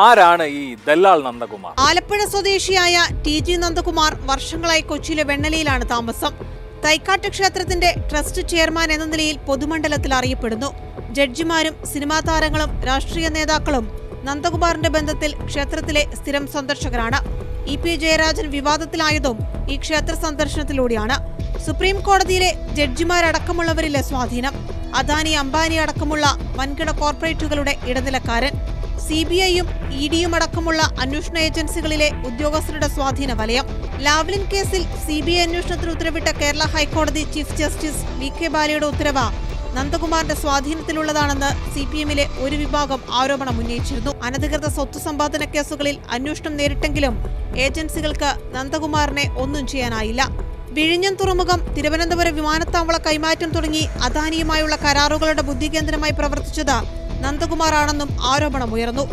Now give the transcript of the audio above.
ആരാണ് ഈ ദല്ലാൽ നന്ദകുമാർ? ആലപ്പുഴ സ്വദേശിയായ TG നന്ദകുമാർ വർഷങ്ങളായി കൊച്ചിയിലെ വെണ്ണലയിലാണ് താമസം. തൈക്കാട്ട് ക്ഷേത്രത്തിന്റെ ട്രസ്റ്റ് ചെയർമാൻ എന്ന നിലയിൽ പൊതുമണ്ഡലത്തിൽ അറിയപ്പെടുന്നു. ജഡ്ജിമാരും സിനിമാ താരങ്ങളും രാഷ്ട്രീയ നേതാക്കളും നന്ദകുമാറിന്റെ ബന്ധത്തിൽ ക്ഷേത്രത്തിലെ സ്ഥിരം സന്ദർശകരാണ്. EP ജയരാജൻ വിവാദത്തിലായതും ഈ ക്ഷേത്ര സന്ദർശനത്തിലൂടെയാണ്. സുപ്രീം കോടതിയിലെ ജഡ്ജിമാരടക്കമുള്ളവരിലെ സ്വാധീനം, അദാനി അംബാനി അടക്കമുള്ള വൻകിട കോർപ്പറേറ്റുകളുടെ ഇടനിലക്കാരൻ, CBIയും EDയും അടക്കമുള്ള അന്വേഷണ ഏജൻസികളിലെ ഉദ്യോഗസ്ഥരുടെ സ്വാധീന വലയം. ലാവ്ലിൻ കേസിൽ CBI അന്വേഷണത്തിന് ഉത്തരവിട്ട കേരള ഹൈക്കോടതി ചീഫ് ജസ്റ്റിസ് VK ബാലയുടെ ഉത്തരവ് നന്ദകുമാറിന്റെ സ്വാധീനത്തിലുള്ളതാണെന്ന് CPMലെ ഒരു വിഭാഗം ആരോപണം ഉന്നയിച്ചിരുന്നു. അനധികൃത സ്വത്ത് സമ്പാദന കേസുകളിൽ അന്വേഷണം നേരിട്ടെങ്കിലും ഏജൻസികൾക്ക് നന്ദകുമാറിനെ ഒന്നും ചെയ്യാനായില്ല. വിഴിഞ്ഞം തുറമുഖം, തിരുവനന്തപുരം വിമാനത്താവള കൈമാറ്റം തുടങ്ങി അദാനിയുമായുള്ള കരാറുകളുടെ ബുദ്ധികേന്ദ്രമായി പ്രവർത്തിച്ചത് നന്ദകുമാറാണെന്നും ആരോപണമുയർന്നു.